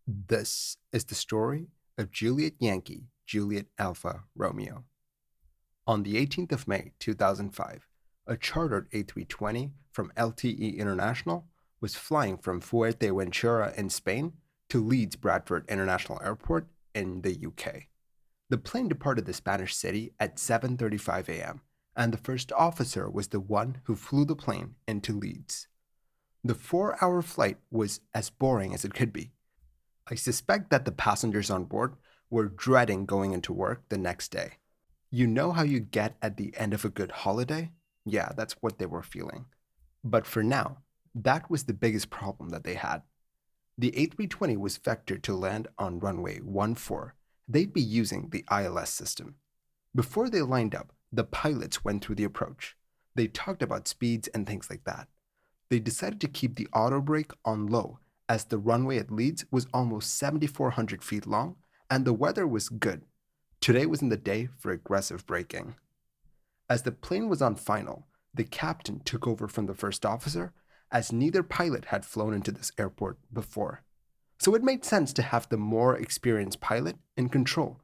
This is the story of Juliet Yankee, Juliet Alpha Romeo. On the 18th of May 2005, a chartered A320 from LTE International was flying from Fuerteventura in Spain to Leeds Bradford International Airport in the UK. The plane departed the Spanish city at 7:35 a.m., and the first officer was the one who flew the plane into Leeds. The 4-hour flight was as boring as it could be. I suspect that the passengers on board were dreading going into work the next day. You know how you get at the end of a good holiday? Yeah, that's what they were feeling. But for now, that was the biggest problem that they had. The A320 was vectored to land on runway 14. They'd be using the ILS system. Before they lined up, the pilots went through the approach. They talked about speeds and things like that. They decided to keep the autobrake on low as the runway at Leeds was almost 7,400 feet long and the weather was good. Today wasn't the day for aggressive braking. As the plane was on final, the captain took over from the first officer as neither pilot had flown into this airport before. So it made sense to have the more experienced pilot in control,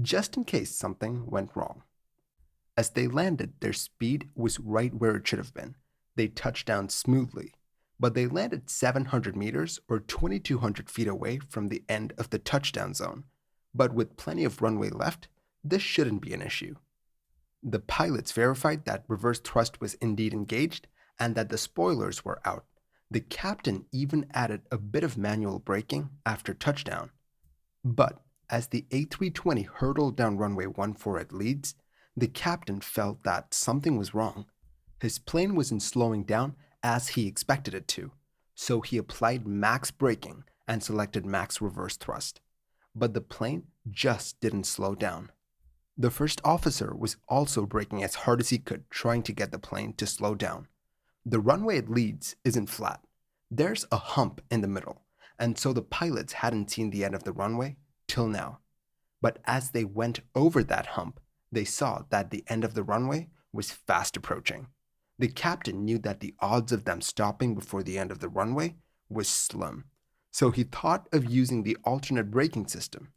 just in case something went wrong. As they landed, their speed was right where it should have been. They touched down smoothly, but they landed 700 meters or 2,200 feet away from the end of the touchdown zone. But with plenty of runway left, this shouldn't be an issue. The pilots verified that reverse thrust was indeed engaged and that the spoilers were out. The captain even added a bit of manual braking after touchdown. But as the A320 hurtled down runway 14 at Leeds, the captain felt that something was wrong. His plane wasn't slowing down as he expected it to, so he applied max braking and selected max reverse thrust. But the plane just didn't slow down. The first officer was also braking as hard as he could, trying to get the plane to slow down. The runway at Leeds isn't flat. There's a hump in the middle, and so the pilots hadn't seen the end of the runway till now. But as they went over that hump, they saw that the end of the runway was fast approaching. The captain knew that the odds of them stopping before the end of the runway was slim, so he thought of using the alternate braking system.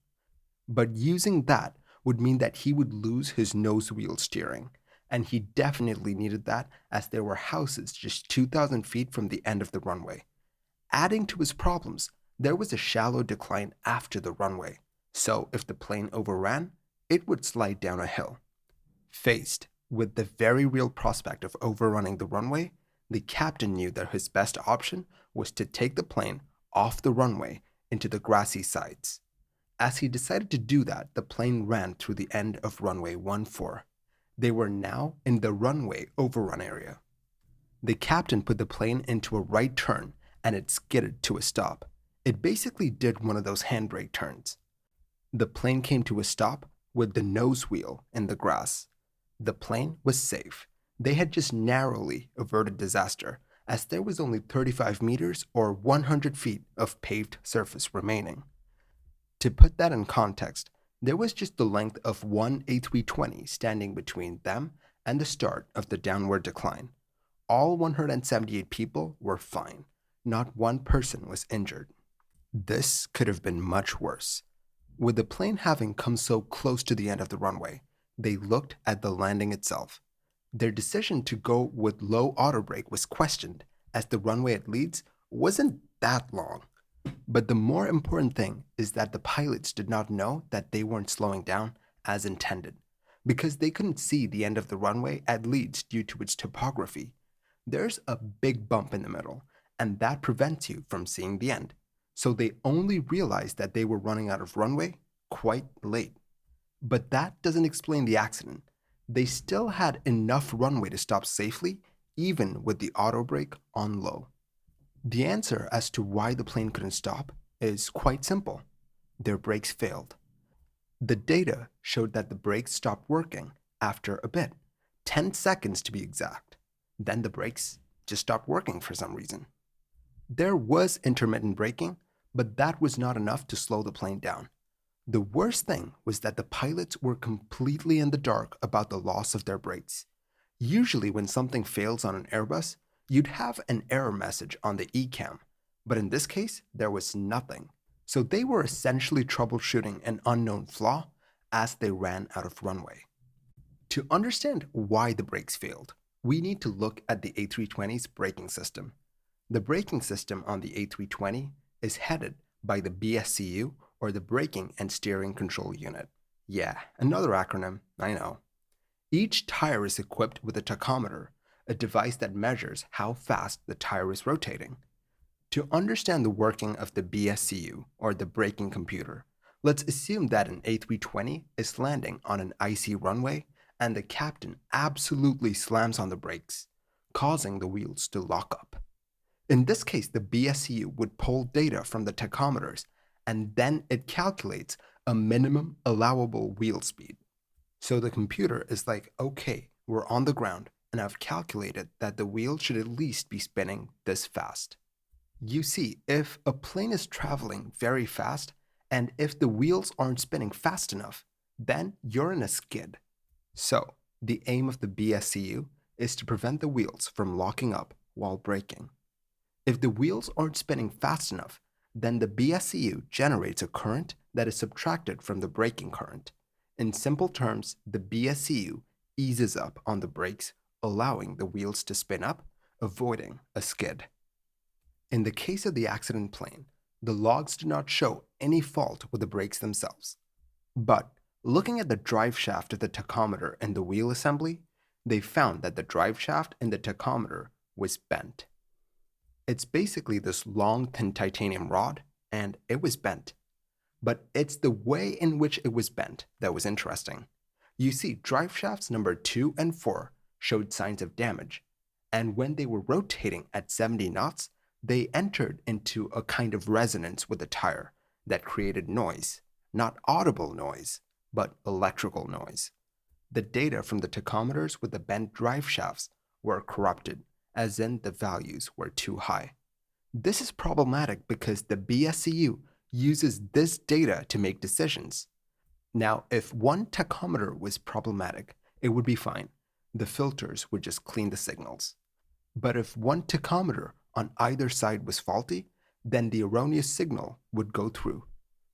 But using that would mean that he would lose his nose wheel steering, and he definitely needed that as there were houses just 2,000 feet from the end of the runway. Adding to his problems, there was a shallow decline after the runway, so if the plane overran, it would slide down a hill. Faced with the very real prospect of overrunning the runway, the captain knew that his best option was to take the plane off the runway into the grassy sides. As he decided to do that, the plane ran through the end of runway 14. They were now in the runway overrun area. The captain put the plane into a right turn and it skidded to a stop. It basically did one of those handbrake turns. The plane came to a stop with the nose wheel in the grass. The plane was safe. They had just narrowly averted disaster, as there was only 35 meters or 100 feet of paved surface remaining. To put that in context, there was just the length of one A320 standing between them and the start of the downward decline. All 178 people were fine. Not one person was injured. This could have been much worse. With the plane having come so close to the end of the runway, they looked at the landing itself. Their decision to go with low autobrake was questioned, as the runway at Leeds wasn't that long. But the more important thing is that the pilots did not know that they weren't slowing down as intended, because they couldn't see the end of the runway at Leeds due to its topography. There's a big bump in the middle, and that prevents you from seeing the end. So they only realized that they were running out of runway quite late. But that doesn't explain the accident. They still had enough runway to stop safely, even with the autobrake on low. The answer as to why the plane couldn't stop is quite simple. Their brakes failed. The data showed that the brakes stopped working after a bit, 10 seconds to be exact. Then the brakes just stopped working for some reason. There was intermittent braking, but that was not enough to slow the plane down. The worst thing was that the pilots were completely in the dark about the loss of their brakes. Usually when something fails on an Airbus, you'd have an error message on the ECAM, but in this case, there was nothing. So they were essentially troubleshooting an unknown flaw as they ran out of runway. To understand why the brakes failed, we need to look at the A320's braking system. The braking system on the A320 is headed by the BSCU, or the Braking and Steering Control Unit. Yeah, another acronym, I know. Each tire is equipped with a tachometer, a device that measures how fast the tire is rotating. To understand the working of the BSCU, or the braking computer, let's assume that an A320 is landing on an icy runway and the captain absolutely slams on the brakes, causing the wheels to lock up. In this case, the BSCU would pull data from the tachometers and then it calculates a minimum allowable wheel speed. So the computer is like, okay, we're on the ground and I've calculated that the wheel should at least be spinning this fast. You see, if a plane is traveling very fast and if the wheels aren't spinning fast enough, then you're in a skid. So the aim of the BSCU is to prevent the wheels from locking up while braking. If the wheels aren't spinning fast enough, then the BSCU generates a current that is subtracted from the braking current. In simple terms, the BSCU eases up on the brakes, allowing the wheels to spin up, avoiding a skid. In the case of the accident plane, the logs do not show any fault with the brakes themselves. But looking at the drive shaft of the tachometer and the wheel assembly, they found that the drive shaft and the tachometer was bent. It's basically this long, thin titanium rod, and it was bent. But it's the way in which it was bent that was interesting. You see, drive shafts number 2 and 4 showed signs of damage, and when they were rotating at 70 knots, they entered into a kind of resonance with the tire that created noise, not audible noise, but electrical noise. The data from the tachometers with the bent drive shafts were corrupted, as in the values were too high. This is problematic because the BSCU uses this data to make decisions. Now, if one tachometer was problematic, it would be fine. The filters would just clean the signals. But if one tachometer on either side was faulty, then the erroneous signal would go through.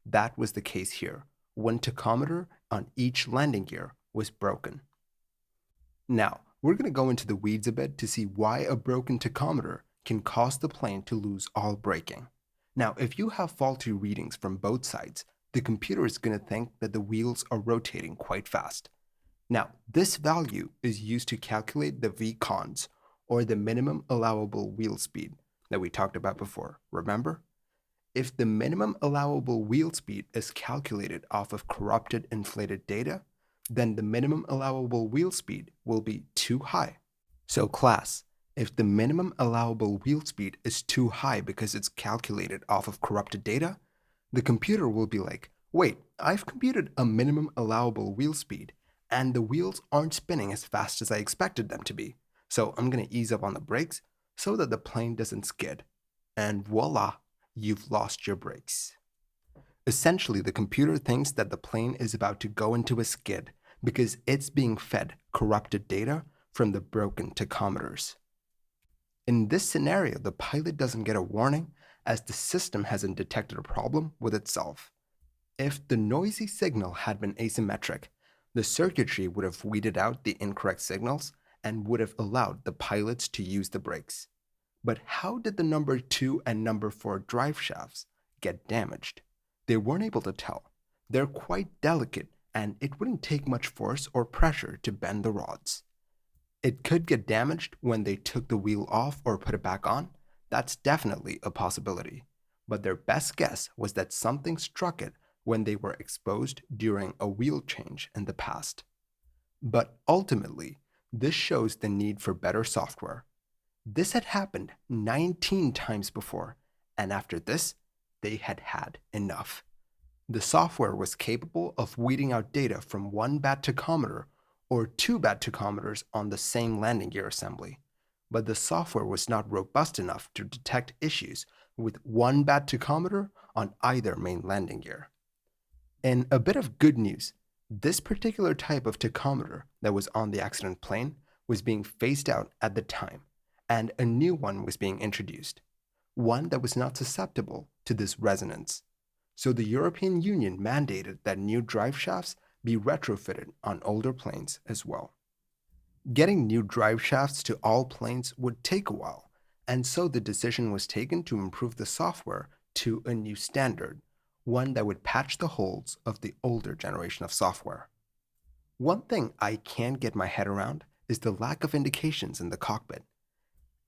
That was the case here. One tachometer on each landing gear was broken. Now, we're going to go into the weeds a bit to see why a broken tachometer can cause the plane to lose all braking. Now, if you have faulty readings from both sides, the computer is going to think that the wheels are rotating quite fast. Now, this value is used to calculate the VCons, or the minimum allowable wheel speed that we talked about before, remember? If the minimum allowable wheel speed is calculated off of corrupted inflated data, then the minimum allowable wheel speed will be too high. So class, if the minimum allowable wheel speed is too high because it's calculated off of corrupted data, the computer will be like, wait, I've computed a minimum allowable wheel speed, and the wheels aren't spinning as fast as I expected them to be. So I'm going to ease up on the brakes so that the plane doesn't skid. And voila, you've lost your brakes. Essentially, the computer thinks that the plane is about to go into a skid because it's being fed corrupted data from the broken tachometers. In this scenario, the pilot doesn't get a warning as the system hasn't detected a problem with itself. If the noisy signal had been asymmetric, the circuitry would have weeded out the incorrect signals and would have allowed the pilots to use the brakes. But how did the number 2 and number 4 drive shafts get damaged? They weren't able to tell. They're quite delicate and it wouldn't take much force or pressure to bend the rods. It could get damaged when they took the wheel off or put it back on. That's definitely a possibility. But their best guess was that something struck it when they were exposed during a wheel change in the past. But ultimately, this shows the need for better software. This had happened 19 times before, and after this, they had had enough. The software was capable of weeding out data from one bad tachometer or 2 bad tachometers on the same landing gear assembly, but the software was not robust enough to detect issues with one bad tachometer on either main landing gear. In a bit of good news, this particular type of tachometer that was on the accident plane was being phased out at the time, and a new one was being introduced, one that was not susceptible to this resonance. So the European Union mandated that new drive shafts be retrofitted on older planes as well. Getting new drive shafts to all planes would take a while, and so the decision was taken to improve the software to a new standard, one that would patch the holes of the older generation of software. One thing I can't get my head around is the lack of indications in the cockpit.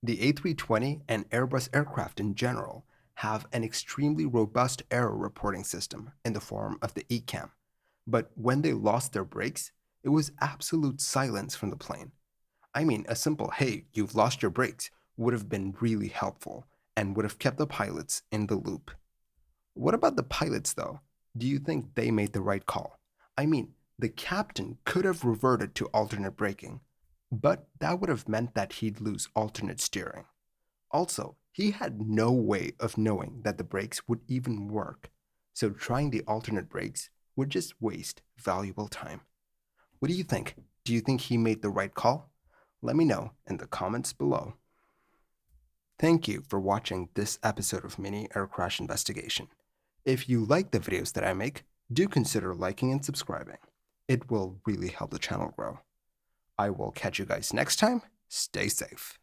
The A320 and Airbus aircraft in general have an extremely robust error reporting system in the form of the ECAM, but when they lost their brakes, it was absolute silence from the plane. I mean, a simple, hey, you've lost your brakes would have been really helpful and would have kept the pilots in the loop. What about the pilots, though? Do you think they made the right call? I mean, the captain could have reverted to alternate braking, but that would have meant that he'd lose alternate steering. Also, he had no way of knowing that the brakes would even work, so trying the alternate brakes would just waste valuable time. What do you think? Do you think he made the right call? Let me know in the comments below. Thank you for watching this episode of Mini Air Crash Investigation. If you like the videos that I make, do consider liking and subscribing. It will really help the channel grow. I will catch you guys next time. Stay safe.